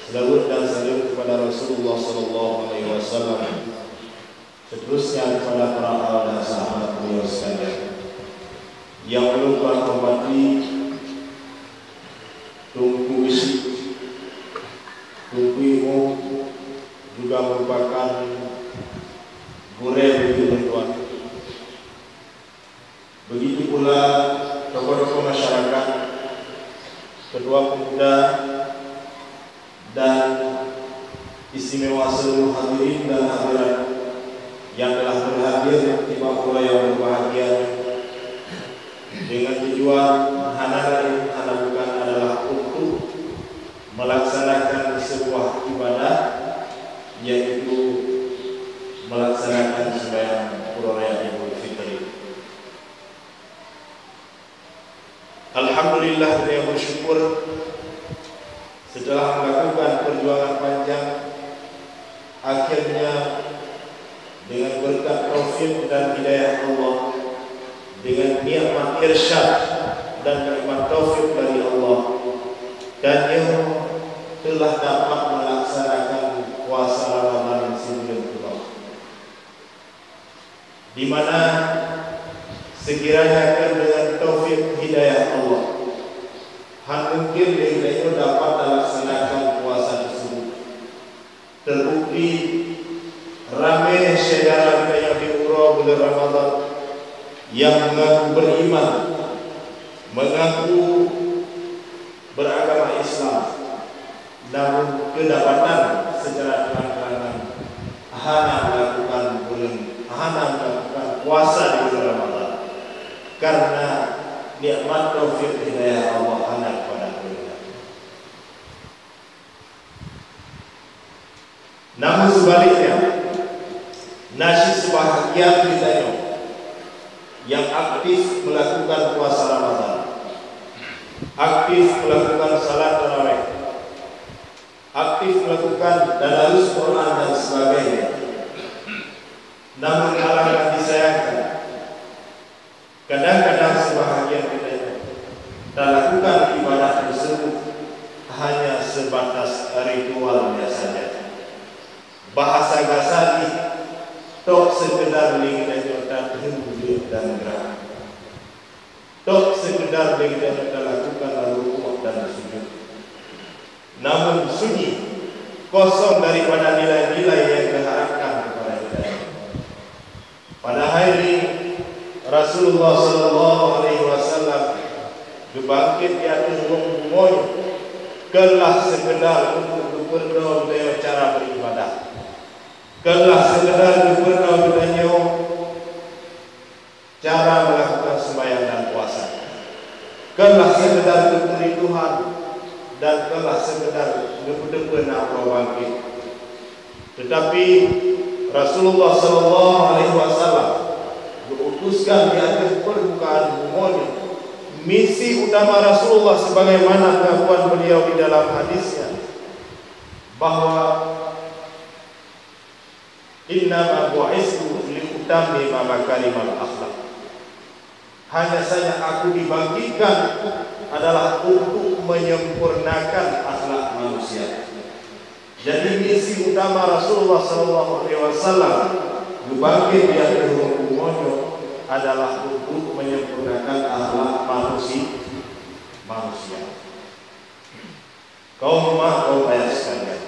Selawat dan salam kepada Rasulullah sallallahu alaihi wasallam, seterusnya kepada para ahli dan sahabat beliau sekalian. Yang perlu Tuhan hormati, Tunku Isi, Tunku Imu juga merupakan guru bagi Tuhan. Begitu pula tokoh-tokoh masyarakat, ketua pemuda, dan istimewa seluruh hadirin dan hadirat yang telah berhadir di pula yang berbahagia dengan tujuan bukan adalah untuk melaksanakan sebuah ibadah, yaitu melaksanakan sembahyang Raya Idul Fitri. Alhamdulillah, saya bersyukur setelah melakukan perjuangan panjang, akhirnya dengan berkat taufik dan hidayah Allah, dengan nikmat irsyad dan nikmat taufik dari Allah, dan yang telah dapat melaksanakan puasa Ramadan sebulan penuh, di mana sekiranya dengan taufik hidayah Allah, mungkin dia dapat melaksanakan puasa tersebut. Terbukti ramai saudara kita yang diurau bulan Ramadan yang mengaku beriman, mengaku beragama Islam, namun kedapatan secara terang-terangan melakukan puasa di bulan Ramadan karena nikmat taufik hidayah Allah kepada mereka. Namun sebaliknya, nasib sebahagian kita yang aktif melakukan puasa Ramadan, aktif melakukan salat tarawih, aktif melakukan tadarus Quran dan sebagainya, namun alangkah disayangkan, kadang-kadang sebahagian kita tak lakukan ibadah tersebut hanya sebatas ritualnya saja. Bahasa gasali tok sekedar kita terhembus dan gerak, tok sekedar kita lakukan rukuk dan sujud, namun sunyi, kosong daripada nilai-nilai yang diharapkan kepada kita. Pada hari Rasulullah sallallahu alaihi wasallam dibangkit di atas bumi, kelah sekedar untuk berdoa dengan cara beribadah, kelah sekedar berdoa dengan cara melakukan sembahyang dan puasa, kelah sekedar diberi Tuhan, dan kelah sekedar benar-benar nak bangkit. Tetapi Rasulullah sallallahu alaihi wasallam diutuskan di atas permukaan bumi. Misi utama Rasulullah sebagaimana pengakuan beliau di dalam hadisnya, bahwa innama bu'istu liutammima makarimal akhlak. Hanya saja aku dibangkitkan adalah untuk menyempurnakan akhlak manusia. Jadi misi utama Rasulullah sallallahu alaihi wasallam dibangkit di atas bumi adalah untuk menyempurnakan akhlak manusia. Kaum ayat sekalian,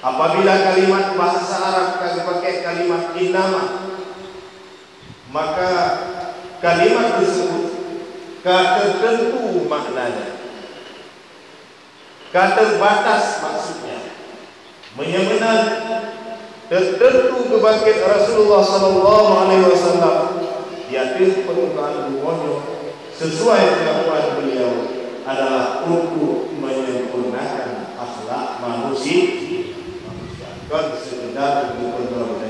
apabila kalimat bahasa Arab kami pakai kalimat innama, maka kalimat tersebut tertentu maknanya, terbatas maksudnya, menyebutkan tertentu kebangkit Rasulullah sallallahu alaihi wasallam di atas permukaan bumi sesuai pengakuan beliau adalah untuk menyempurnakan akhlak manusia, bukan sekedar untuk berdoa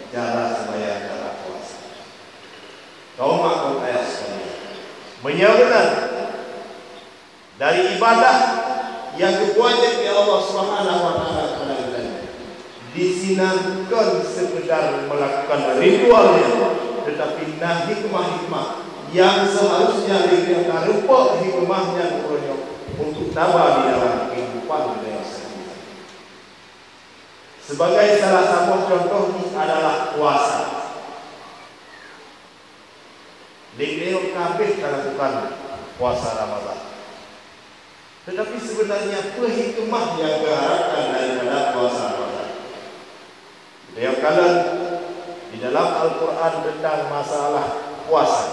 cara sembahyang, cara puasa. Kaum makhluk ayat sekalian, menyebutkan dari ibadah yang diwajibkan oleh Allah Subhanahu wa taala kepada kita, disinarkan sekedar melakukan ritualnya, tetapi hikmah-hikmah yang seharusnya dikira rupa hikmahnya untuk tabah di dalam kehidupan beliau sendiri. Sebagai salah satu contoh ini adalah puasa. Leo kabeh lakukan puasa Ramadan. Tetapi sebenarnya apa hikmah yang diharapkan daripada puasa Ramadan? Beliau kalian di dalam Al-Quran tentang masalah puasa.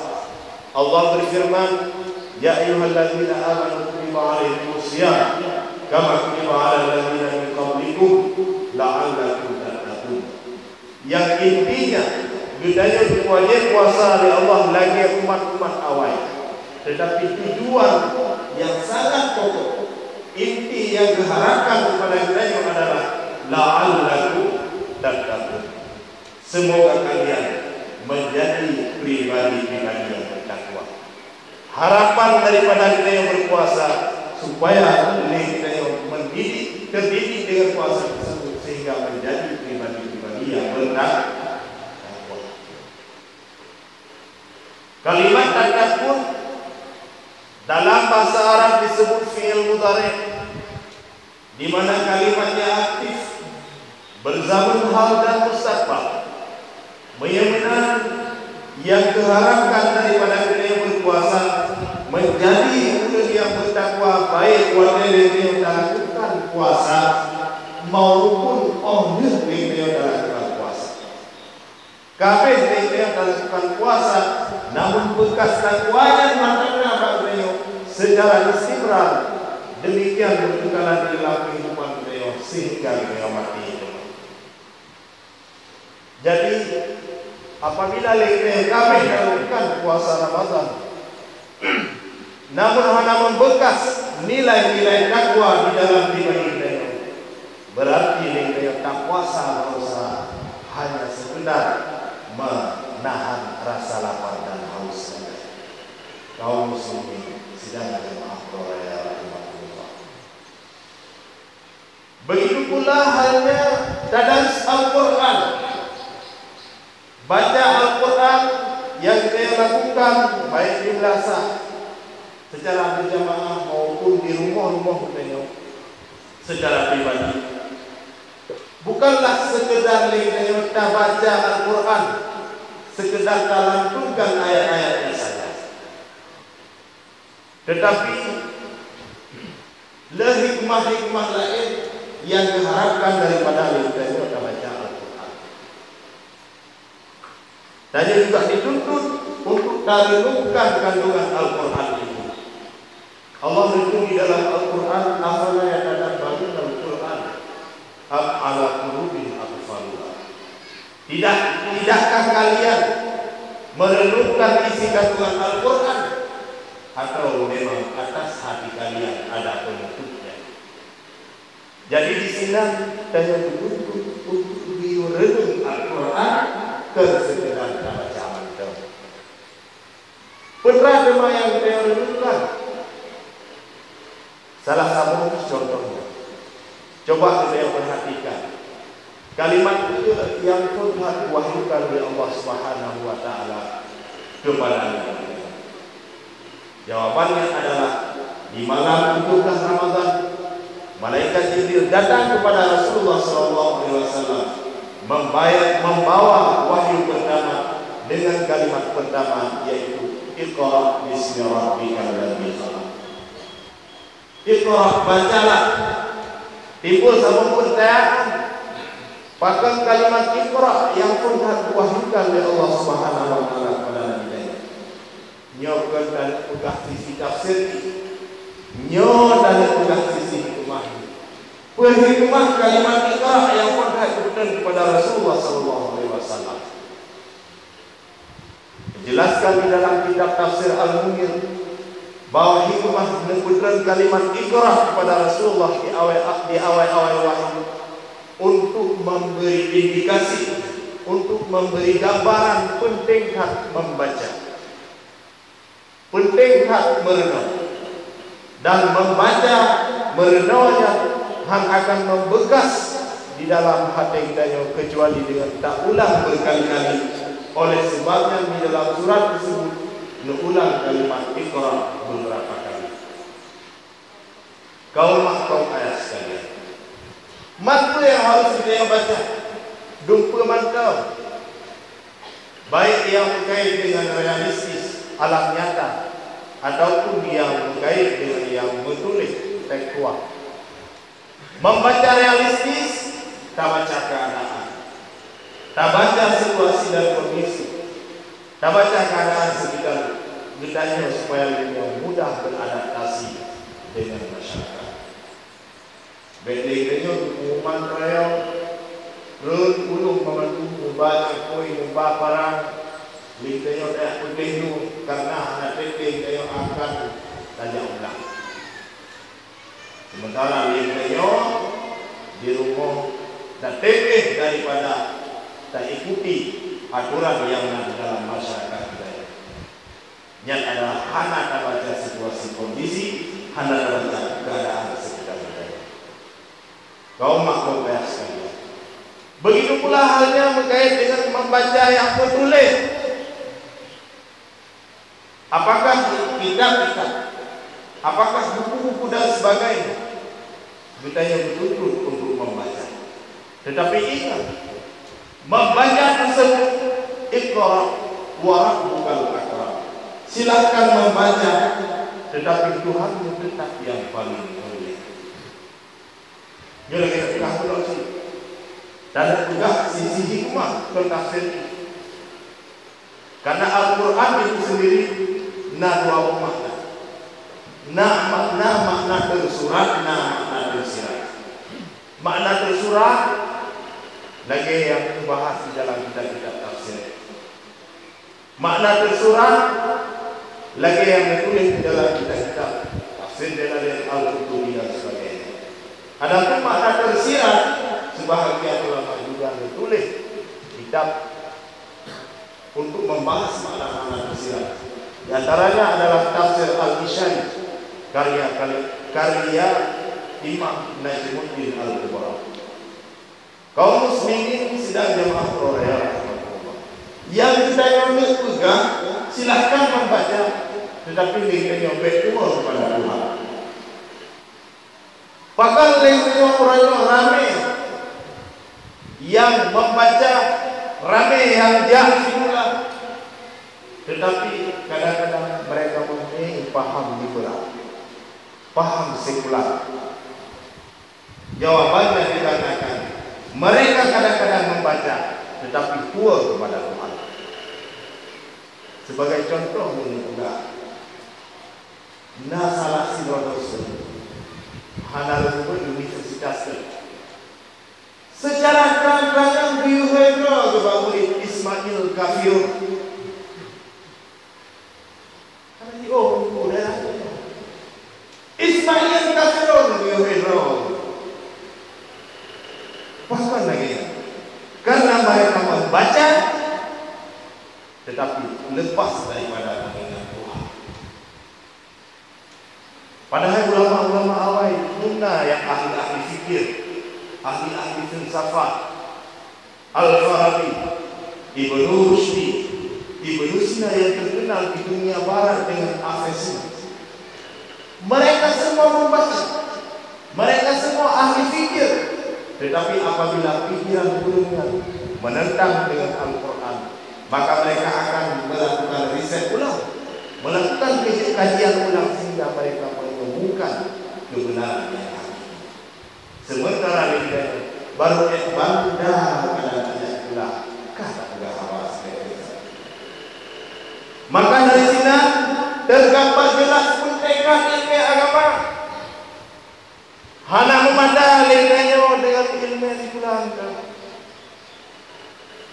Allah berfirman, Ya ayyuhalladzina amanu kutiba alaikumus syiyam kama kutiba alal ladzina min qablikum la'allakum tattaqun. Yang intinya budaya wajib puasa oleh Allah lagi umat-umat awal. Tetapi tujuan yang sangat pokok, inti yang diharapkan kepada kita adalah la'allakum tattaqun. Semoga kalian menjadi pribadi-pribadi yang bertakwa. Harapan daripada kita yang berpuasa supaya kita yang terdidik dengan puasa tersebut sehingga menjadi pribadi-pribadi yang bertakwa. Kalimat tattaqun dalam bahasa Arab disebut fi'il mudhari', di mana kalimatnya aktif, berzaman hal dan mustaqbal. Benar-benar yang diharapkan daripada kita yang berpuasa menjadi orang yang bertakwa, baik orang yang melakukan puasa maupun orang yang melakukan puasa. Kabeh mereka yang melakukan puasa namun bekas takwanya matanya beliau secara istimrar, demikian berkekalan di dalam kehidupan beliau sehingga beliau mati. Jadi apabila kami melakukan puasa Ramadan namun hanya membekas nilai-nilai takwa di dalam diri beliau, berarti beliau tak puasa hanya sekedar menahan rasa lapar dan haus saja. Kaum muslimin sidang jemaah ya rahmatullah. Begitu pula halnya tadabbur Al-Quran. Baca Al-Quran yang kita lakukan baik di madrasah secara berjamaah maupun di rumah-rumah kita secara pribadi. Bukanlah sekedar kita baca Al-Quran, sekedar lantunkan ayat-ayatnya saja, tetapi hikmah-hikmah lain yang diharapkan daripada kita baca Al-Quran. Dan juga dituntut untuk merenungkan kandungan Al-Quran itu. Allah berfirman di dalam Al-Quran, afala yatadabbaruna Al-Quran am ala qulubin aqfaluha. Tidakkah kalian merenungkan isi kandungan Al-Quran, atau memang atas hati kalian ada penutupnya? Jadi di sini saya dituntut untuk merenung Al-Quran ke sekedar bacaan itu. Putra tema yang kita renungkan, salah satu contohnya, coba kita perhatikan kalimat yang Tuhan wahyukan oleh Allah Subhanahu wa taala kepada kita. Jawabannya adalah di malam 17 Ramadan malaikat Jibril datang kepada Rasulullah SAW membawa wahyu pertama dengan kalimat pertama, yaitu Iqra bismi rabbikal ladzi khalaq. Iqra, bacalah. Timbul sama pertanyaan, pakai kalimat Iqra yang pun diwahyukan oleh Allah Subhanahu wa taala kepada Nabi. Nyokan dan pegah sisi tafsir, nyo dan pegah sisi hikmah. Hikmah kalimat Iqra yang pun diwahyukan kepada Rasulullah SAW. Dijelaskan di dalam kitab tafsir Al-Munir bahwa hikmah menyebutkan kalimat Iqra kepada Rasulullah di awal-awal wahyu untuk memberi indikasi, untuk memberi gambaran penting hak membaca, penting hak merenung, dan membaca merenungnya hang akan membekas di dalam hati kita kecuali dengan tak ulang berkali-kali. Oleh sebabnya di dalam surat tersebut diulang kalimat Iqra beberapa kali. Kaum ayat sekalian, maka yang harus kita tengok baca dumpa mantau, baik yang berkait dengan realistis alam nyata ataupun yang berkait dengan yang menulis tekstual. Membaca realistis, tak baca keadaan, tak baca situasi dan kondisi, tak baca keadaan sekitar kitanya supaya lebih mudah beradaptasi dengan masyarakat. Bedanya pengumuman raya, run ulung memandu membaca koi membaca parang, lintanya tak begitu karena anak teteh yang akan tanya ulang. Sementara lintanya di rumah dan teteh daripada tak ikuti aturan yang ada dalam masyarakat kita. Yang adalah hana tak baca situasi kondisi, hana tak baca keadaan sekitar kita. Kaum makhluk baik sekalian. Begitu pula halnya berkait dengan membaca yang tertulis. Apakah kitab-kitab, apakah buku-buku dan sebagainya, kita yang betul-betul untuk membaca. Tetapi ingat, membaca tersebut Iqra wa rabbukal akram. Silakan membaca, tetapi Tuhan tetap yang paling mulia. Jadi kita tidak perlu sih. Dan juga sisi hikmah tentafsir. Karena Al-Quran itu sendiri dua makna. Makna tersurat, makna tersirat. Makna tersurat lagi yang dibahas di dalam kitab-kitab tafsir. Makna tersurat lagi yang ditulis di dalam kitab-kitab tafsir dari Al-Qurtubi dan sebagainya. Adapun makna tersirat, sebahagian ulama juga ditulis kitab untuk membahas makna-makna tersirat. Di antaranya adalah tafsir Al-Ishari, karya Imam Najmuddin Al-Kubra. Kaum muslimin sedang jemaah Raya yang kita yang pegang, silahkan membaca, tetapi kita yang berdoa kepada Tuhan. Bahkan orang ramai yang membaca, ramai yang jahil pula, tetapi kadang-kadang mereka mempunyai paham liberal, paham sekular. Jawabannya dikatakan mereka kadang-kadang membaca, tetapi tua kepada Tuhan. Sebagai contoh ini juga, salah si Rodosun, Hana Universitas. Secara terang-terangan biohedra kebangun Ismail Kafir. Ismail Kafir biohedra. Bahkan lagi, karena mereka membaca, tetapi lepas daripada mengingat Tuhan. Padahal ulama-ulama awal Sunda yang ahli-ahli fikir, ahli-ahli filsafat, Al-Farabi, Ibnu Rushdi, Ibnu Sina yang terkenal di dunia barat dengan Avicenna. Mereka semua membaca, mereka semua ahli fikir, tetapi apabila pikiran dunia menentang dengan Al-Quran, maka mereka akan melakukan riset ulang, melakukan kajian ulang sehingga mereka menemukan kebenaran yang hakiki. Sementara mereka baru dah keadaan ulang kata agama seperti. Maka dari sini tergambar jelas pun tekad ilmu agama. Hana memandang lingkanya dengan ilmu dikulangkan.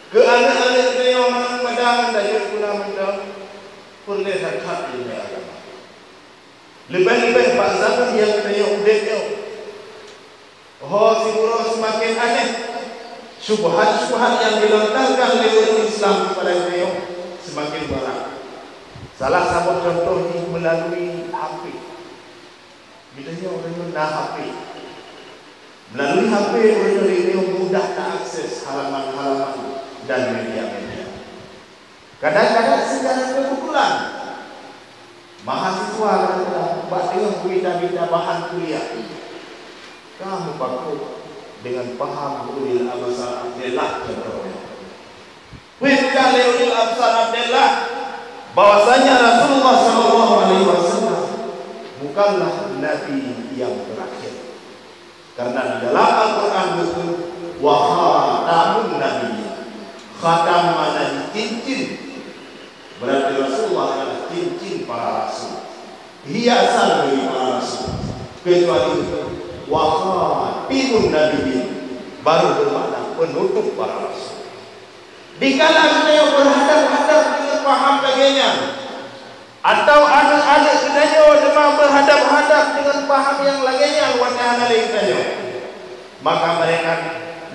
Ke anak-anak beliau memandang dari kulangan boleh dekat ilmu agama. Lebih-lebih Pak Zaman yang beliau udahnya. Si guru semakin aneh. Syubhat-syubhat yang dilontarkan oleh Islam kepada beliau semakin berat. Salah satu contohnya melalui HP. Bilanya orang nak HP. Melalui HP orang ini mudah terakses halaman-halaman dan media-media. Kadang-kadang secara kebetulan mahasiswa kadang-kadang buat dengan berita-berita bahan kuliah. Kamu pakai dengan paham ulil absar adalah contohnya. Wajah ulil absar adalah bahwasanya Rasulullah sallallahu alaihi wasallam bukanlah nabi yang terakhir. Karena di dalam Al-Qur'an disebut wa khatamun nabiyyin. Khatam mana cincin. Berarti Rasulullah adalah cincin para rasul. Hiasan bagi para rasul. Kecuali wa khatimun nabiyyin baru bermakna penutup para rasul. Dikala kita yang berhadap-hadap dengan paham bagainya, atau anak-anak kita demam berhadap-hadap dengan paham yang lainnya wajah kita, maka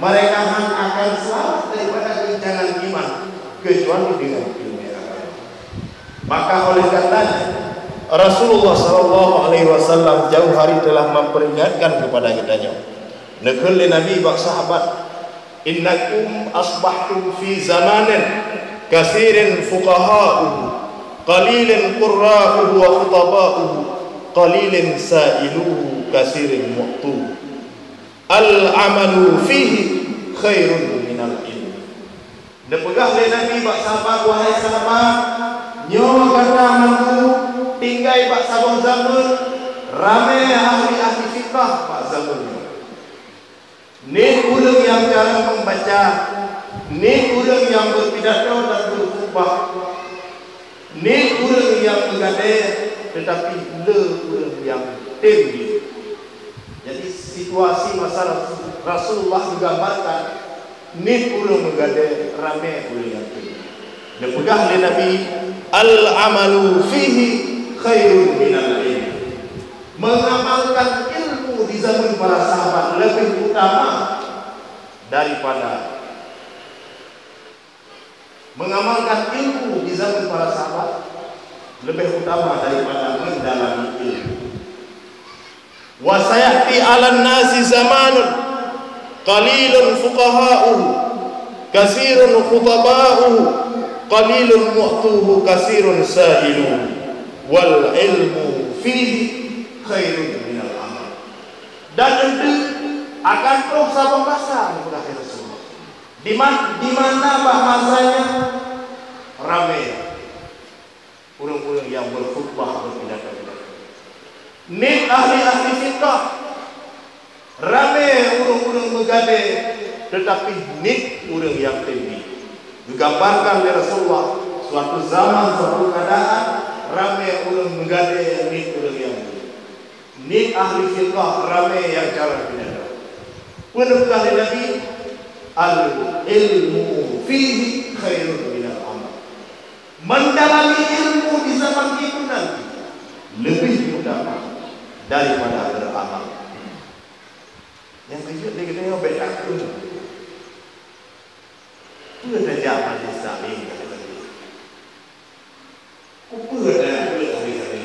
mereka akan selamat daripada guncangan iman kecuali dengan ilmu agama. Maka oleh karenanya Rasulullah SAW jauh hari telah memperingatkan kepada kita. Nekeli Nabi bak sahabat, innakum asbahtum fi zamanin kasirin fuqaha'uhu qalilin qurra'uhu wa khutaba'uhu qalilin sa'iluhu kasirin mu'tuhu al-amalu fihi khairun minal ilmi. Nepegah oleh Nabi bak sahabat, wahai sahabat, nyawa kata mantu tinggai bak sabang zaman ramai ahli-ahli fiqah bak zaman. Ni ulung yang cara membaca, ni ulung yang berpidato dan berkhutbah, ni ulung yang menggadai, tetapi le ulung yang tinggi. Jadi situasi masalah Rasulullah digambarkan, ni ulung menggadai, ramai ulung yang tinggi. Dan pegang oleh Nabi, al-amalu fihi khairun minal ilmi. Mengamalkan ilmu di zaman para sahabat lebih utama daripada mengamalkan ilmu di zaman para sahabat lebih utama daripada mendalami ilmu. Wa sayati 'alan nasi zamanun qalilun fuqaha'uhu katsirun khutaba'uhu qalilun mu'tuhu katsirun sa'iluhu wal ilmu fihi khairun minal amal. Dan itu akan terus sabang pasang kepada Rasulullah. Di mana bahasanya ramai orang-orang yang berkhutbah berpidato. Ni ahli-ahli fiqh ramai orang-orang menggadai, tetapi ni orang yang tinggi. Digambarkan oleh Rasulullah suatu zaman, suatu keadaan ramai orang menggadai, ni orang yang tinggi. Ni ahli fiqh ramai yang cara pindah. Penukah Nabi, al-ilmu fihi khairun minal amal. Mendalami ilmu di zaman kita nanti lebih utama daripada beramal. Yang kedua dia kata yang beda tu. Tu ada zaman di sana ini. Kupur ada hari-hari.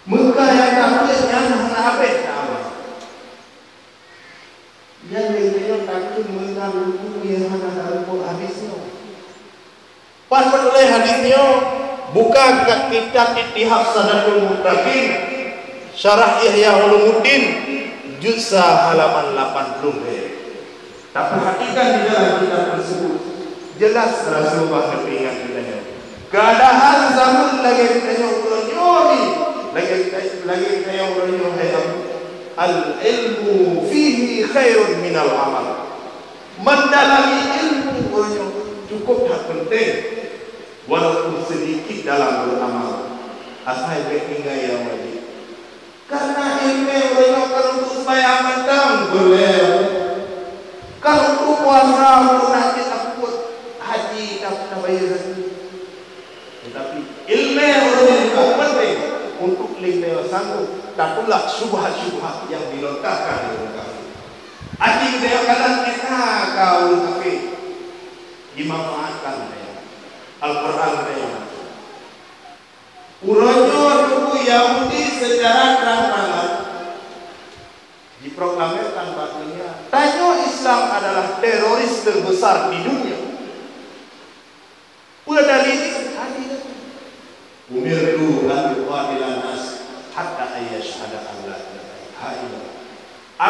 Muka yang tak boleh yang habis sama. Yang dia takut mengganggu yang ada hadisnya. Pas betul hadisnya buka kitab Ittihad Sadatul Muttaqin Syarah Ihya Ulumuddin juz halaman 80. Tak perhatikan di dalam kitab tersebut jelas Rasulullah beringat kita. Keadaan zaman lagi kita ulun lagi kita yang ulun al-ilmu fihi khairun minal amal. Mendalami ilmu cukup tak penting walaupun sedikit dalam beramal asal tinggal yang wajib. Karena ilmu kalau untuk supaya aman boleh, kalau untuk puasa nak kita buat haji tak bayar. Tetapi ilmu yang penting untuk ilmu sanggup tak pula syubhat-syubhat yang dilontarkan oleh kafir. Haji dia kadang kita kau kafir dimanfaatkan dia. Al-Quran dia. Uronyo buku Yahudi secara terang-terangan diproklamirkan bahwa tanyo Islam adalah teroris terbesar di dunia. Udah dari ini hadis. Umirdu an yuqatilan nas hatta ayyashhada an la ilaha illallah.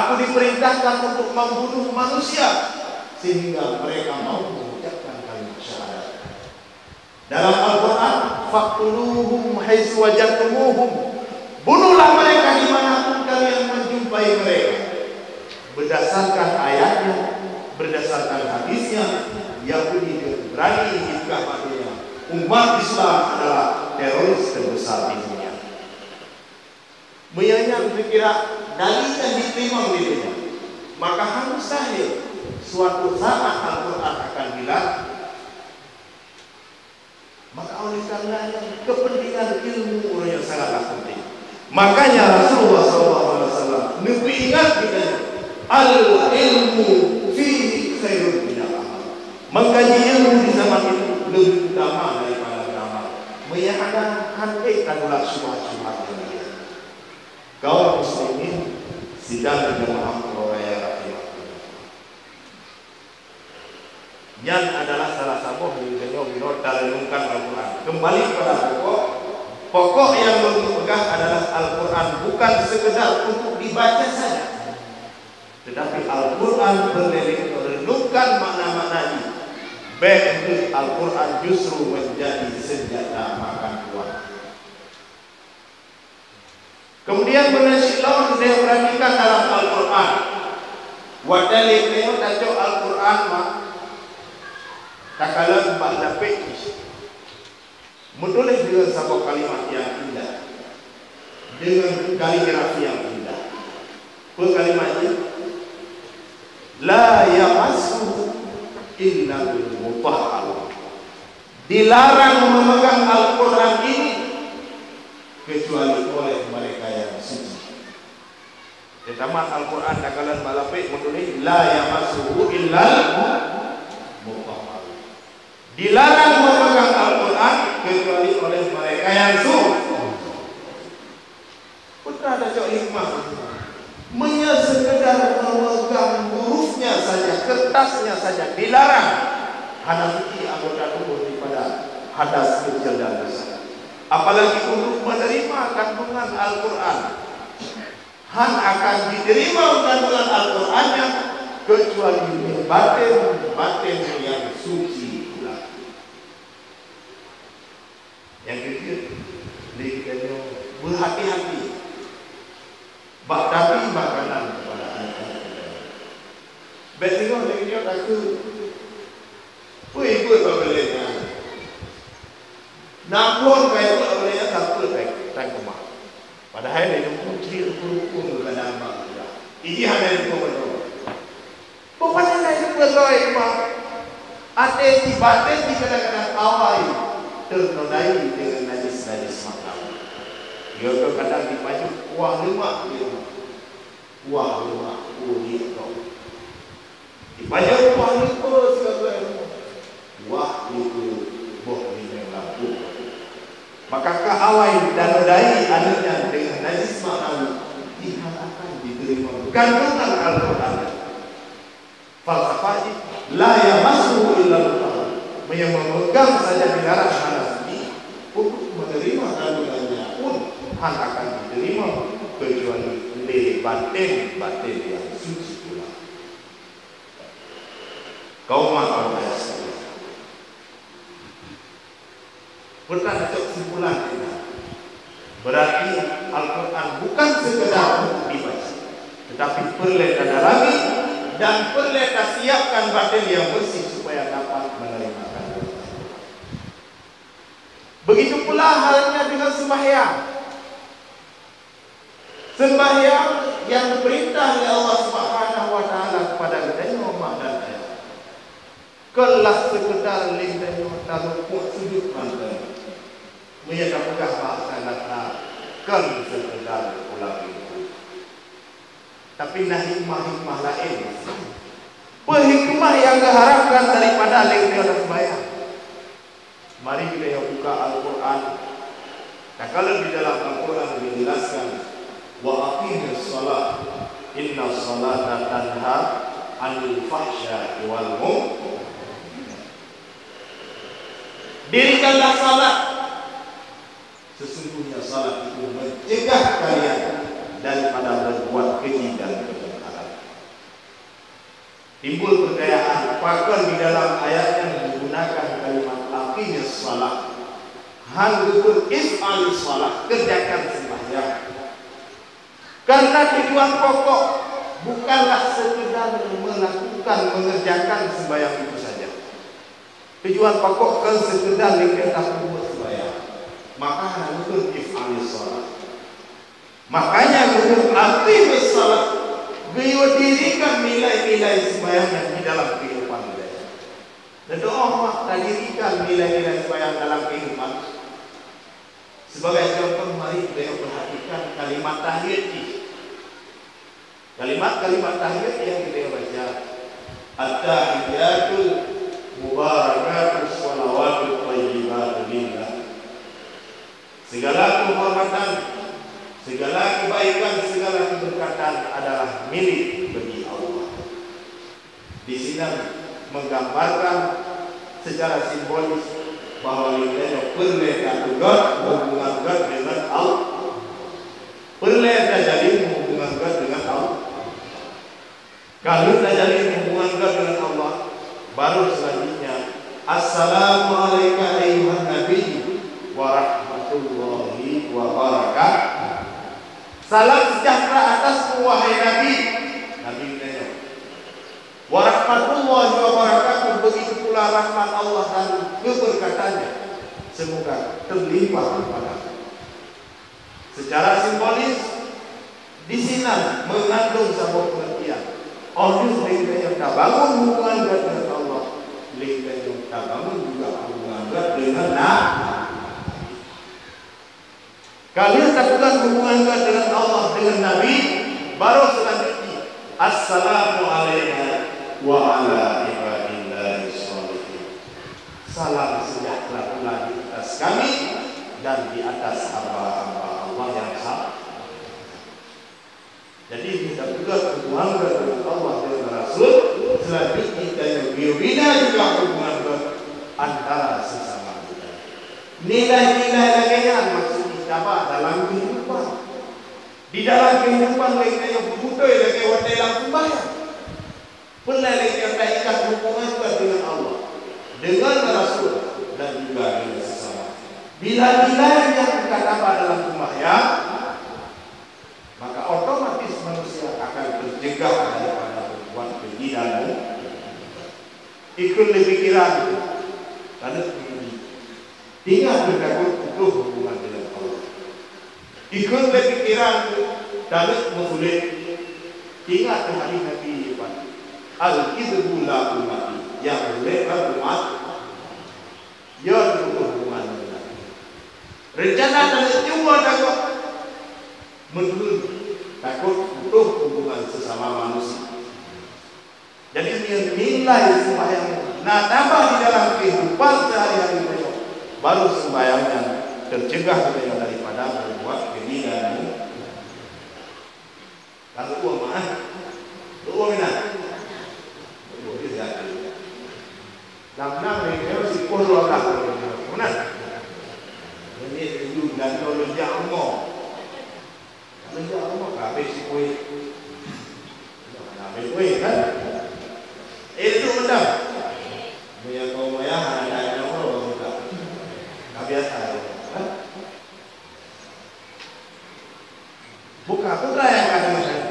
Aku diperintahkan untuk membunuh manusia sehingga mereka mau mengucapkan kalimat syahadat. Dalam Al-Quran, faqtuluhum haitsu wajadtumuhum, bunuhlah mereka dimanapun kalian menjumpai mereka. Berdasarkan ayatnya, berdasarkan hadisnya, Yahudi dan Nasrani jika padanya umat Islam adalah teroris terbesar di dunia. Menyayang kira dalilnya diterima oleh dunia, maka mustahil suatu saat Al-Quran akan hilang. Maka oleh karenanya kepentingan ilmu yang sangatlah penting. Makanya Rasulullah SAW lebih ingat kita, al-ilmu fihi khairun minal amal. Mengkaji ilmu di zaman itu lebih utama daripada beramal. Meyakinkan adalah syubhat-syubhat yang dia. Kaum muslimin sidang jamaah raya rahimah. Yang adalah salah satu minor dalam Al-Quran. Kembali pada pokok yang dipegang adalah Al-Quran bukan sekedar untuk dibaca saja, tetapi Al-Quran merenungkan makna-maknanya. Baik Al-Quran justru menjadi senjata makan tuan. Kemudian menasyidlah saya perhatikan dalam Al-Quran. Wadalil tajuk Al-Quran mak takalan mbak lapik menulis dengan satu kalimat yang indah, dengan kaligrafi yang indah. Apa kalimatnya? La yamassu illa bil mutahhar. Dilarang memegang Al-Quran ini kecuali oleh mereka yang suci. Pertama Al-Quran takalan mbak lapik menulis la yamassu illa mutahhar. Dilarang memegang Al-Quran kecuali oleh mereka yang suci. Putra ada jauh hikmah. Sekedar memegang hurufnya saja, kertasnya saja dilarang. Hanafi anggota tubuh daripada hadas kecil dan besar. Apalagi untuk menerima kandungan Al-Quran. Han akan diterima kandungan Al-Qurannya kecuali batin yang suci. Yang ketiga, berhati-hati tapi makanan kepada anak-anak. Betul lagi dia takut. Ibu bolehnya. Nampun kayak tu bolehnya takut tak rumah. Padahal dia putri pun kena mak. Ini hanya itu betul. Pokoknya itu betul mah. Ada di batin di kadang-kadang awal ternodai dengan najis-najis makan. Dia kadang dipaju wah lemak dia. Wah lemak ni kau. Dipaju wah lemak segala. Wah itu boh ni lampu. Maka keawai dan nodai anaknya dengan najis makan akan diterima kandungan Al-Quran. Falsafah la yamassu illa al-mutahhar. Memegang saja dilarang Hanafi untuk menerima kandungannya pun hanya akan diterima kecuali batin yang suci pula. Kaum manusia sekalian, pernah ada kesimpulan ini. Berarti Al-Quran bukan sekedar untuk dibaca, tetapi perlu didalami dan perlu siapkan batin yang bersih supaya dapat menerima. Begitu pula halnya dengan sembahyang. Sembahyang yang diperintah oleh Allah Subhanahu wa taala kepada kita umat dan ayat. Kelas sekedar lindahnya taruh sujud mantan. Menyatakan bahasa kan sekedar ulang itu. Tapi hikmah lain. Hikmah yang diharapkan daripada lindahnya sembahyang. Mari kita yang buka Al-Quran. Nah, kalau di dalam Al-Quran dijelaskan wa aqimus shalah inna sholata tanha 'anil fahsya'i wal munkar. Dirikanlah salat. Sesungguhnya salat itu mencegah kalian daripada berbuat keji dan kemungkaran. timbul percayaan bahkan di dalam ayatnya menggunakan kalimat aqimis shalah, hal betul if'alis shalah, kerjakan sembahyang. Karena tujuan pokok bukanlah sekedar mengerjakan sembahyang itu saja. Tujuan pokok kan sekedar kita membuat sembahyang. Maka harus if'alis shalah. Makanya menurut aqimis shalah, beliau dirikan nilai-nilai sembahyang yang di dalam kehidupan kita. Dan doa tak dirikan nilai-nilai sembahyang dalam kehidupan. Sebagai contoh, mari beliau perhatikan kalimat tahiyat. Kalimat-kalimat tahiyat yang beliau baca, at-tahiyatul mubarakatus shalawatul thayyibatu lillah. Segala kehormatan, segala kebaikan, segala keberkatan adalah milik bagi Allah. Di sini menggambarkan secara simbolis bahwa kita perlu juga hubungan dengan Allah. Perlu jadi hubungan dengan Allah. Kalau terjadi hubungan dengan Allah, baru selanjutnya assalamualaikum ayuhan nabi wa rahmatullahi wa barakatuh. Salam sejahtera atasmu wahai Nabi. Nabi kita wa rahmatullahi wa barakatuh. Begitu pula rahmat Allah dan keberkatannya semoga terlimpah kepadamu. Secara simbolis di sini mengandung sebuah pengertian. Orang yang tak bangun hubungan dengan Allah, mereka yang tak bangun juga hubungan dengan Nabi. Kalian lakukan hubungan dengan Allah, dengan Nabi, baru selanjutnya assalamualaikum wa ala ibadillahi sholihin. Salam sejahtera pula di atas kami dan di atas hamba-hamba Allah yang sah. Jadi kita juga hubungan dengan Allah dan Rasul. Selanjutnya kita yang bina juga hubungan antara sesama kita. Nilai-nilai lainnya maksudnya apa dalam kehidupan. Di dalam kehidupan lainnya yang berbutuh lagi waktu dalam sembahyang. Pernah lagi yang ikat hubungan dengan Allah, dengan Rasul dan juga dengan sesama. Bila nilai yang kita dapat dalam sembahyang, maka otomatis manusia akan tercegah daripada berbuat keji dan ikut pikiran karena tinggal bertakut butuh hubungan dengan Allah. Ikut pikiran dan memulai tinggal hari Nabi al-kidbu la umati yang boleh umat ya butuh hubungan dengan rencana dan cuma takut menurut takut butuh hubungan sesama manusia. Jadi nilai sembahyang nah tambah di dalam kehidupan sehari-hari beliau, baru sembahyangnya tercegah beliau daripada berbuat keji dan kalau uang mana uang mana uang tidak dalam mereka si kodoh tak mana ini itu dan kalau jangan mau menjadi Allah kabeh si kowe. Kabeh kowe kan. Itu benar. Dia kau maya ada yang orang buka. Biasa kan. Buka putra yang ada masalah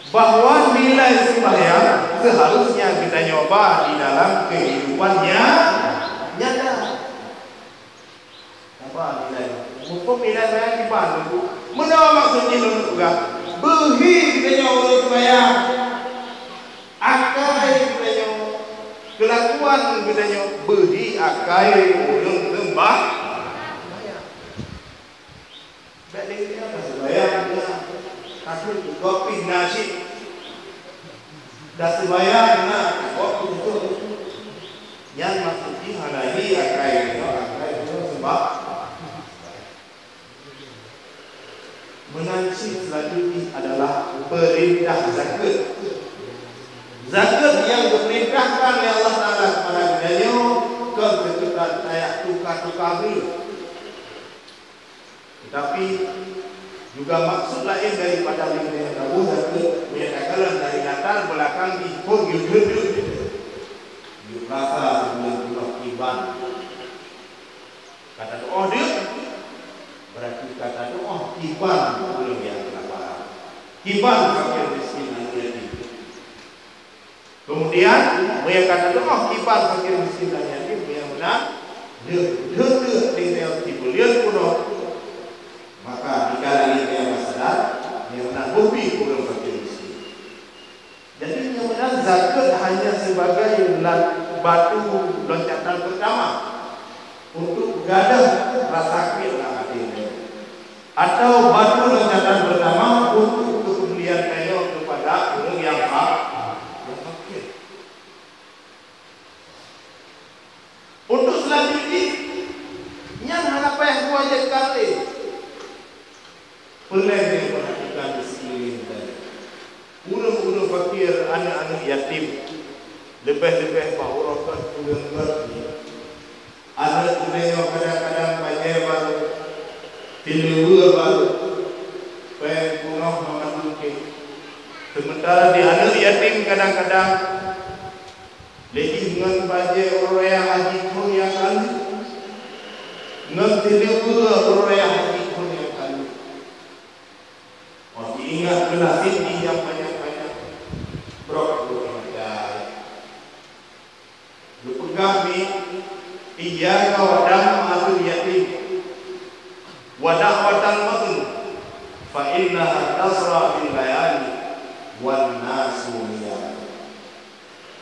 bahwa nilai sembahyang seharusnya kita nyoba di dalam kehidupannya nyata. Apa nilai? Hukum nilai saya di Bandung. Menawa maksudnya juga behi kita nyawa sembahyang, akai kita nyawa kelakuan kita nyawa behi akai ulung lembah. Balik dia apa sembahyang? Kasih kopi nasi, dah sembahyang nak kopi itu. Yang maksudnya halai akai itu sebab mengansip selanjutnya adalah perintah zakat. Zakat yang diperintahkan oleh Allah Taala kepada beliau kebetulan saya tukar-tukar dulu. Tetapi juga maksud lain daripada yang tahu zakat menyatakan dari latar belakang di pun yuk rasa sebelum pulau kiban kata doa dia berarti kata doa kiban belum yang kelaparan, kiban fakir miskin dan yatim. Kemudian dia kata doa kiban fakir miskin dan yatim yang benar dia tinggal di bulan kuno, maka dikala dia masalah dia benar bumi belum fakir miskin. Jadi yang benar zakat hanya sebagai batu loncatan pertama untuk gadah rasa kira hatinya, atau batu loncatan pertama untuk kepedulian kayu kepada orang yang fakir. Untuk selanjutnya, yang apa yang wajib kali pelai perhatikan di sekeliling tadi. Urang-urang fakir, anak-anak yatim, lebih-lebih bahurakan urang ngerti. Anak urang kadang-kadang banyak baru, tilu baru, pengen punah makan mungkin. Sementara di anak yatim kadang-kadang lagi dengan banyak orang yang haji pun yang kali, dengan tilu orang yang haji pun yang kali. Masih ingat belasih yang banyak kami iya kawadam atul yatim wadah watal matun fa innaha tasra bil layali wan nasu niyam.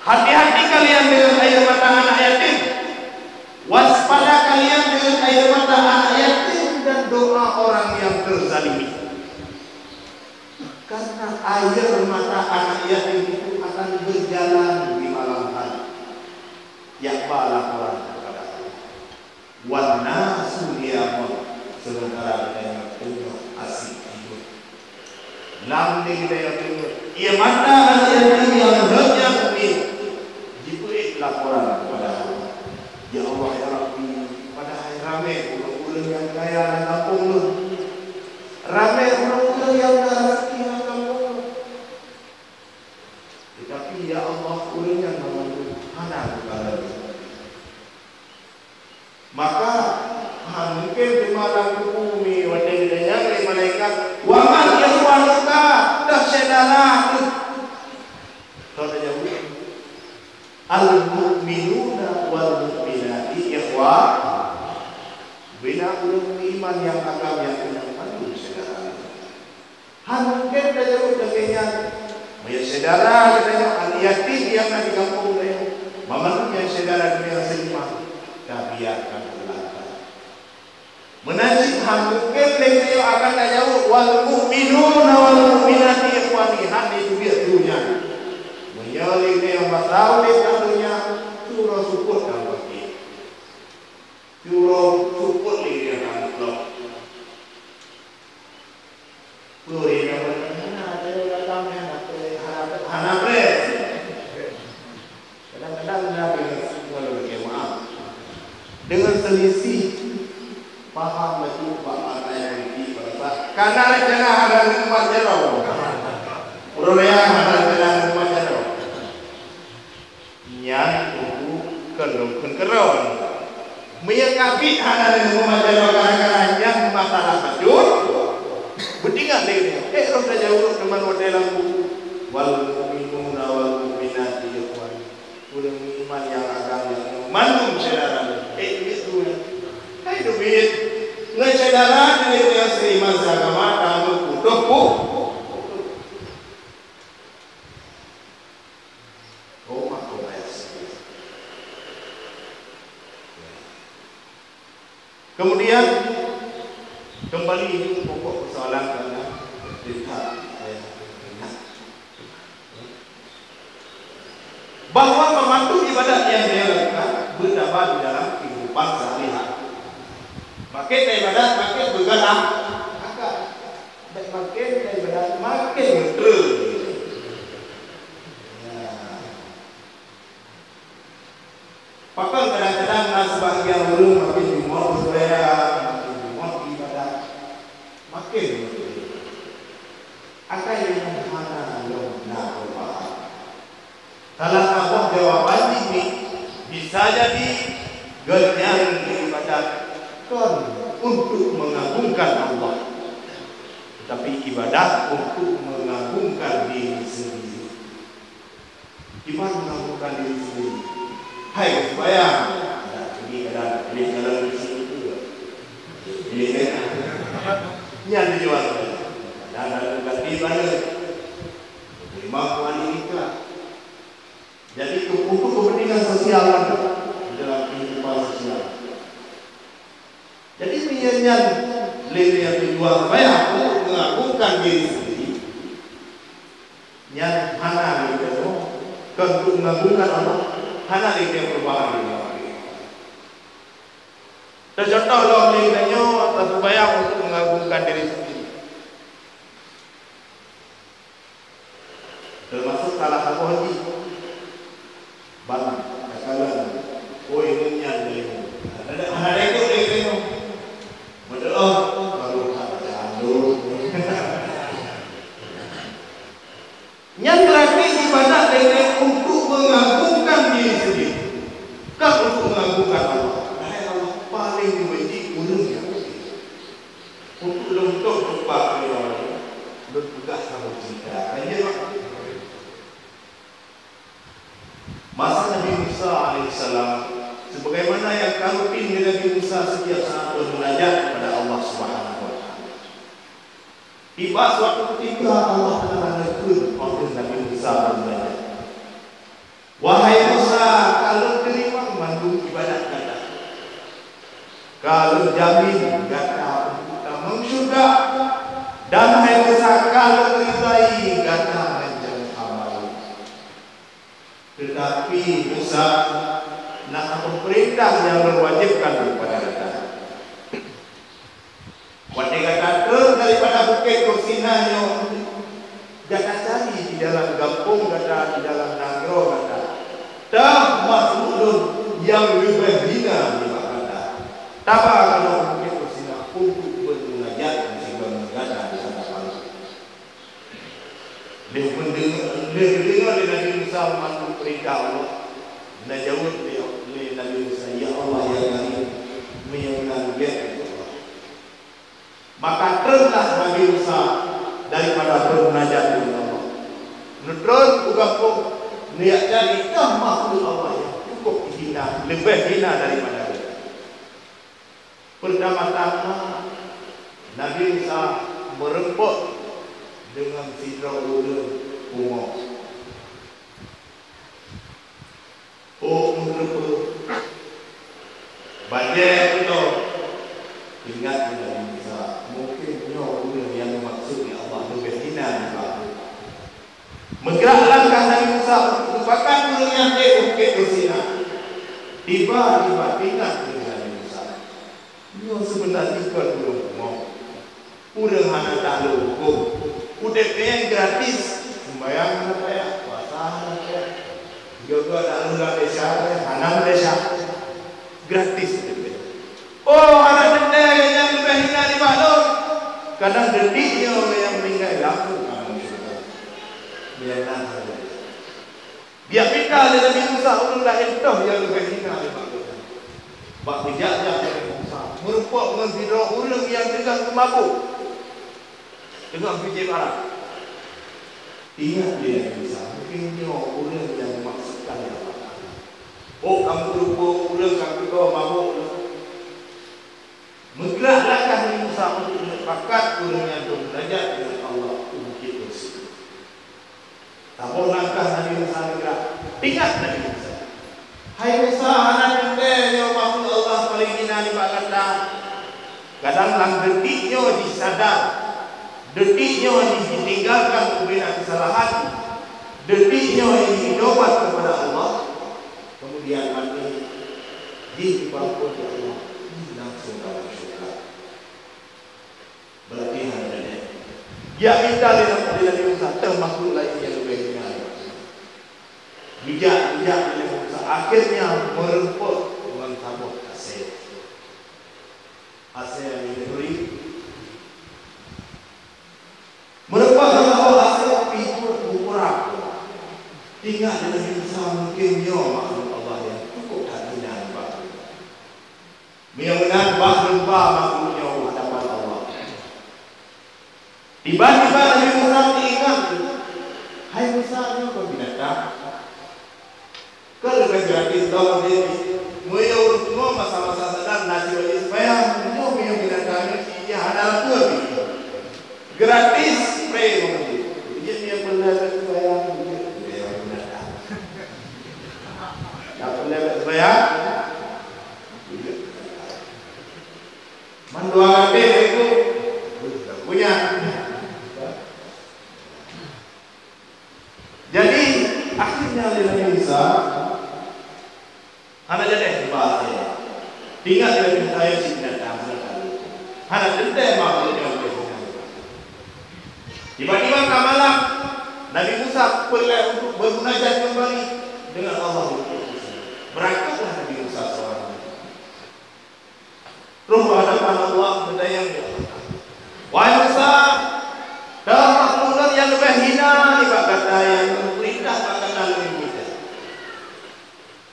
Hati-hati kalian dengan air mata anak yatim, waspada kalian dengan air mata anak yatim dan doa orang yang terzalimi, karena air mata anak yatim itu akan berjalan di malam hari. Yakba laporan kepada Allah. Wana suriyamun sementara kita yang punya asik hidup. Lamde kita yang punya. Ia mata yang hanya mungkin. Jibril laporan kepada Allah. Ya Allah ya Rabbi, pada hari rame ulang-ulang yang kaya dan kampung lu. Rame ulang-ulang yang rezeki dan kampung. Tetapi ya Allah ulang yang membantu anak kepada maka mungkin di malam bumi wadahnya dari malaikat waman yang wanita dah sedara kalau jauh al-mu'minuna wal-mu'minati ikhwah bina ulum iman yang agam yang menyambung sedara mungkin dah jauh dagingnya banyak sedara katanya al-yatim yang ada di kampung mama yang sedara dunia selimah dah biarkan belakang menajib mungkin beliau akan tak jauh wal mu'minuna wal mu'minati ikhwani itu dia dunia menyali dia masalah di dunia surah support dan bagi surah support dia kan blok puri nama ada datangnya harap kadang-kadang nabi kalau berjemaah dengan selisih paham itu Pak Anai ini karena rencana ada rumah jero Uraya ada rencana rumah jero yang itu keron menyikapi ada rumah jero kadang-kadang yang masalah betul bertingkat lagi roda jauh teman model lampu wal mu'minuna wal mu'minati ikhwan ulang iman yang agama yang manum saudara itu hai duit ngai saudara dengan yang seiman seagama kamu kudoku aku bayar kemudian kembali ini pokok persoalan karena cerita bahwa memandu ibadat yang dia lakukan berdampak di dalam kehidupan sehari-hari. Makin ibadat makin bergerak, makin ibadat makin betul. Pakal kadang-kadang sebagian orang makin dimot supaya makin dimot ibadat makin betul. Akan yang mana yang nak berubah. Kalau Allah jawaban ini bisa jadi genyang ibadat kan untuk mengagungkan Allah, tapi ibadat untuk mengagungkan diri sendiri. Ibadah mengagungkan diri sendiri. Hai bayang, ini kadang ini kalau di sini juga, ini yang dijual. Dan ada ganti mana? Lima wanita. Jadi untuk kepentingan sosial dalam kehidupan sosial. Jadi penyanyian lirik yang dijual bayar untuk mengagungkan diri sendiri. Yang mana gitu? Untuk mengagungkan Allah, mana lirik yang perubahan ini? Contoh loh liriknya atau bayar untuk mengagungkan diri sendiri. Termasuk salah satu haji. Bang, katakan, oh ini dari ada itu dari itu, betul, baru jalur. Yang terakhir ibadah dengan untuk mengagungkan diri sendiri, kan untuk mengagungkan Allah. Allah paling dibenci ulungnya. Untuk lentok lupa orang, lentok sama cinta. Masa Nabi Musa alaihissalam, sebagaimana yang kami pilih Nabi Musa setiap saat bermunajat kepada Allah Subhanahu wa taala. Tiba suatu ketika Allah telah menegur oleh Nabi Musa bermunajat. Wahai Musa, kalau terima mandung ibadat kata, kalau jamin kata untuk surga, dan hai Musa kalau ridai kata tetapi Musa nak perintah yang berwajibkan kepada kita. Wajib kata daripada bukit Kursinanya, jangan cari di dalam kampung kata, di dalam nagro kata. Tak makhluk yang lebih hina di kata. Tapa kalau bukit Kursina untuk bermunajat di negara di sana malam. Dia mendengar Nabi Musa memandu perintah Allah. Dan jawab oleh Nabi Musa, ya Allah ya Karim, menyembah dia. Maka teruslah Nabi Musa daripada bermunajat dengan Allah. Menurut kampung niat jadi makhluk Allah yang cukup hina, lebih hina daripada dia. Pertama-tama Nabi Musa meremput dengan sidra ulun umur. Oh, meremput. Banyak itu. Ingat Nabi Musa, mungkin nyo ulun yang maksudnya Allah lebih hina juga. Menggerak langkah Nabi Musa untuk lupakan ulun yang bukit Kursina. Tiba-tiba ingat Nabi Musa. Nyo sebenarnya ikut ulun umur. Urang hana tak hukum. Udah pengen gratis, sembahyang apa puasa apa juga tak lupa desa, hanam desa, gratis. Oh, ada benda yang lebih hina di mana? Kadang detiknya yang meninggal laku. Biarlah. Biar kita ada Nabi Musa ulun lain toh yang lebih hina di mana? Bak bijaknya Nabi Musa merupakan dengan bidra ulun yang dengan kemabuk. Dengan fikir Arab. Ingat dia bisa mungkin dia orang yang maksudkan yang apa. Oh kamu lupa orang kamu kau mabuk. Menggerak langkah Nabi Musa untuk menyepakat orang yang belajar dengan Allah untuk bersih. Tapi langkah Nabi Musa bergerak. Ingat Nabi Musa. Hai Musa, anak benda yang makhluk Allah paling hina di kata. Kadang lang detiknya disadar. Detiknya ditinggalkan kemudian kesalahan, detiknya ditobat kepada Allah, kemudian nanti dibangun oleh Allah langsung dalam syurga. Berarti hanya dia minta dengan Nabi Musa termasuk lain yang lebih hina. Bijak Nabi Musa akhirnya meremput dengan tabur Asir. Asir yang diberi merupakan bahwa hasil pikir ukuran tinggal di Nabi Musa mungkin dia makhluk Allah yang cukup tak dengan bahagia. Mudah-mudahan bahagia makhluknya hadapan Allah. Tiba-tiba Nabi Musa diingat, hai Musa, ni kau binatang. Kau lebih gratis tahu dia. Mulia urut semua masa-masa sedang nasi wajib supaya semua punya binatang ini hadal tu gratis spray mungkin. Dia pernah supaya dia binatang. Tak pernah supaya mandua kabe itu punya. Jadi akhirnya Nabi Musa anak jadi bahasa tinggal di saya si binatang anak dendam makhluknya tiba-tiba malam Nabi Musa pergi untuk bermunajat kembali dengan Allah. Berangkatlah Nabi Musa seorang roh hadapan Allah berdayang dia. Wahai Musa, dalam makhluk yang lebih hina di kata yang perintah kata lebih kita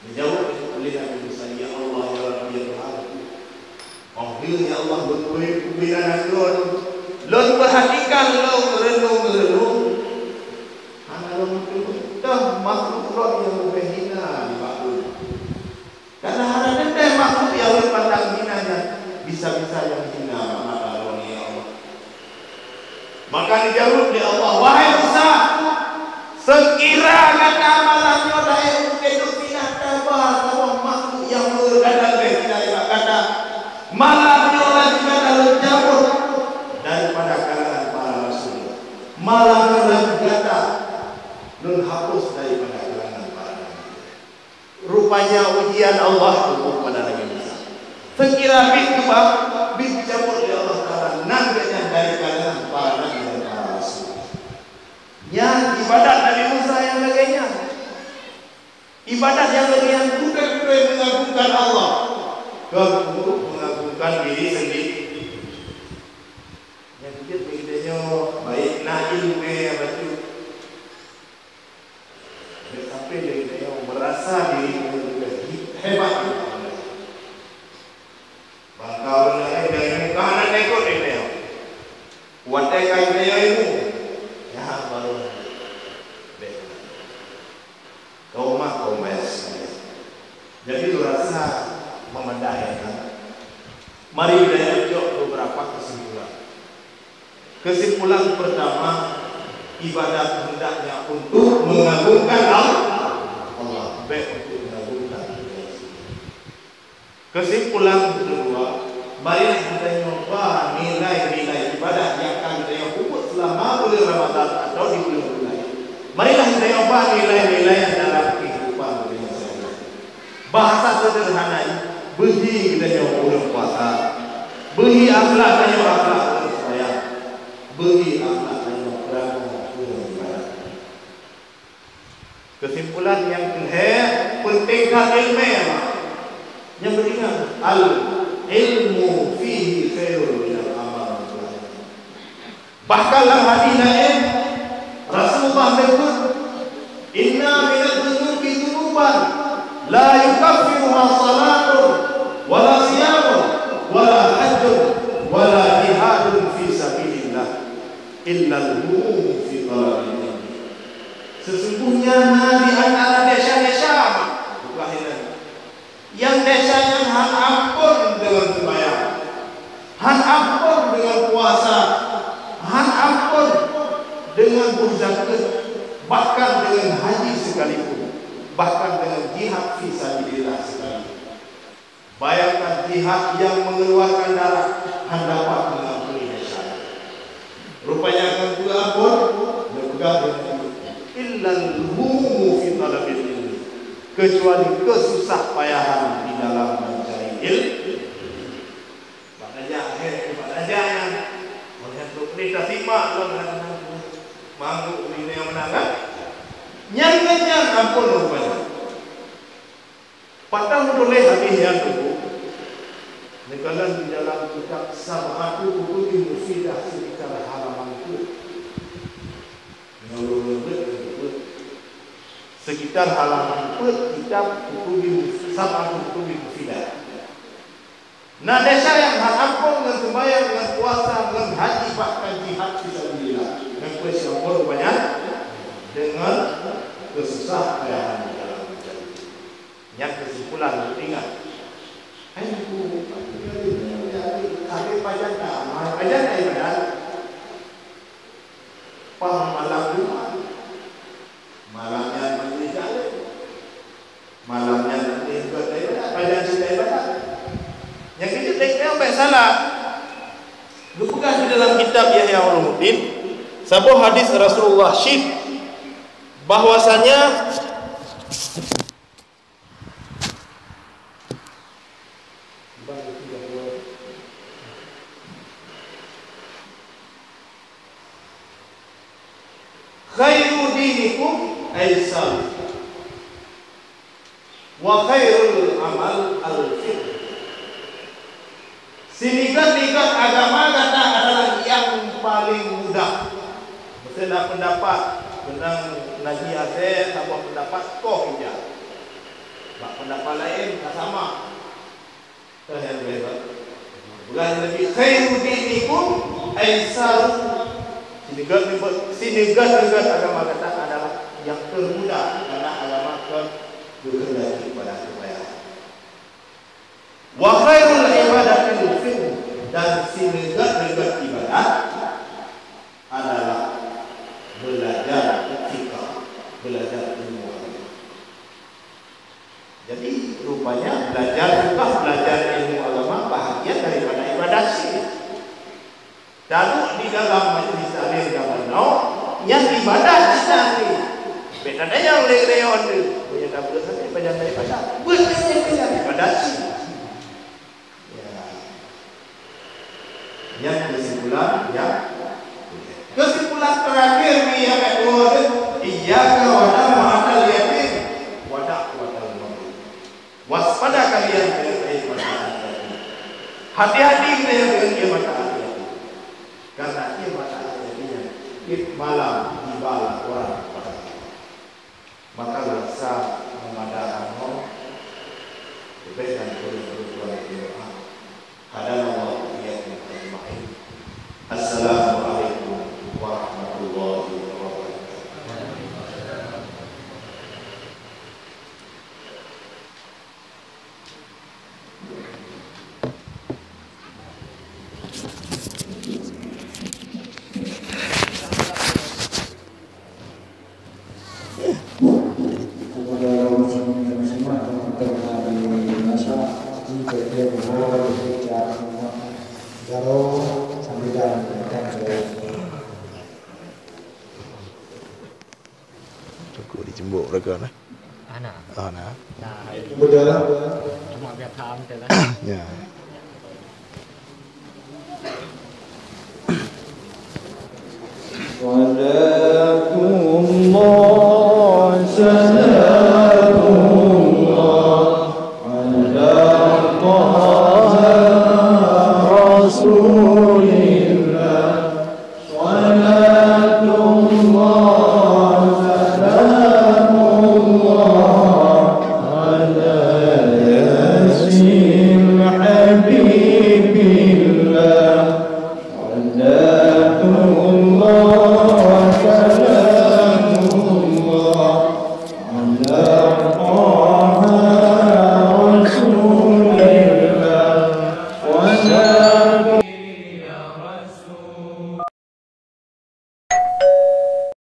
menjawab oleh Nabi Musa, ya Allah ya Rabbi ya Rabbi. Oh ya Allah berkubiran lon perhatikan renung anak dah makhluk yang lebih hina di makhluk. Karena ada makhluk yang lebih pandang hina dan bisa-bisa yang hina maka ya Allah. Maka dijawab oleh Allah, wahai Musa, sekira kata amalannya dari hidup makhluk yang berada lebih dari kata malamnya lagi kata jauh daripada kalangan para rasul, malamnya lagi kata hapus daripada kalangan para nabi. Rupanya ujian Allah kepada Nabi Musa. Sekira bin jauh oleh Allah Taala nabinya dari kalangan para nabi dan para rasul. Yang ibadat Nabi Musa yang bagainya ibadat yang bagian bukan mengagungkan Allah, mengagungkan diri sendiri. Yang dia begitunya baik nak ilmu yang betul. Sampai dia merasa diri hebat. Bangkau nak dari kanan ekor dia. Watai kain dia ilmu. Ya baru. Kau bayas. Jadi itu rasa memandangkan. Mari kita lihat beberapa kesimpulan. Kesimpulan pertama, ibadat hendaknya untuk mengagungkan Allah, baik untuk mengagungkan. Kesimpulan kedua, mari kita nyoba nilai-nilai ibadat yang akan kita ukur selama bulan Ramadan atau di bulan lain. Marilah kita nyoba nilai-nilai dalam kehidupan dunia sehari-hari. Bahasa sederhana ini, behi kita nyoba bulan puasa, behi akhlak kita nyoba akhlak bulan sayang, behi akhlak kita nyoba bulan ibadat. Kesimpulan yang terakhir, pentingkan ilmu. Yang berikutnya, al-ilmu fihi khairul minal amal. Bahkan dalam hadis lain Rasulullah menyebut, inna minal dhunubi dhunuban la yukaffiruha salatun wala siyamun wala hajjun wala jihadun fi sabilillah illa al-humum fi talabil ilmi. Sesungguhnya di antara desa-desa yang desa yang han ampun dengan sembahyang, han ampun dengan puasa, han ampun dengan berzakat, bahkan dengan haji sekalipun, bahkan dengan jihad fi sabilillah sekalipun. Bayangkan jihad yang mengeluarkan darah, dapat mengampuni dosa. Rupanya akan juga ampun, berpegang dengan illal humu fi talabil ilmi, kecuali kesusah payahan di dalam mencari ilmu. Maknanya yang melihat kita simak manggu ini yang menangan nyanyinya ampun rupanya. Patang boleh hadis yang dulu nekalan di dalam kitab Sab'atu Kutubin Mufidah sekitar halaman itu sekitar halaman kitab Kutubil Sab'atul Kutubil Mufidah. Nah, desa yang harampun dengan sembahyang, dengan puasa, dengan haji, bahkan jihad fisabilillah, dengan kuasa Allah banyak, dengan kesusah payaan dalam mencari. Yang kesimpulan ingat, aku kami pajak ibadat, malam rumah, malamnya majlis alim, malamnya nanti buat ibadat, pajak sudah ibadat. Yang itu tekniknya sampai salah. Lu pegang di dalam kitab Yahya Ulumuddin, sebuah hadis Rasulullah syid bahwasanya khairu dinikum aisal wa khairul amal al-fiqh. Sinigat-nigat agama kata adalah yang paling mudah. Mesti ada pendapat tentang Nabi Azhar, apa pendapat kok hijab. Pendapat lain tak sama. Saya bebas. Bukan lebih khairu dinikum aisal. Sinigat-nigat agama kata adalah yang termudah karena agama berkehendak pada kebayaan. Wa khairul ibadatil fiqh, dan sinigat-nigat ibadah adalah belajar fikih, belajar ilmu agama. Jadi rupanya belajar fikih, belajar ilmu agama bahagian daripada ibadah sih. Lalu di dalam majlis taklim zaman now yang ibadah sekali. Beda yang lereon tu. Punya dapur sampai banyak daripada. Betul ibadah sih. Yang kesimpulan terakhir yang kedua iyyaka wa ma'al yatim wa da'watal mazlum. Waspada kalian dengan hati-hati dengan mata yatim, karena mata yatim malam dibalas orang pada maka rasa memadahkan kebaikan berbuat doa. Hadallahu Assalamualaikum warahmatullahi wabarakatuh. Cukup dijembuk mereka nah. Anak. Oh nah. Nah, Budala. cuma biar paham saja. Ya. Wala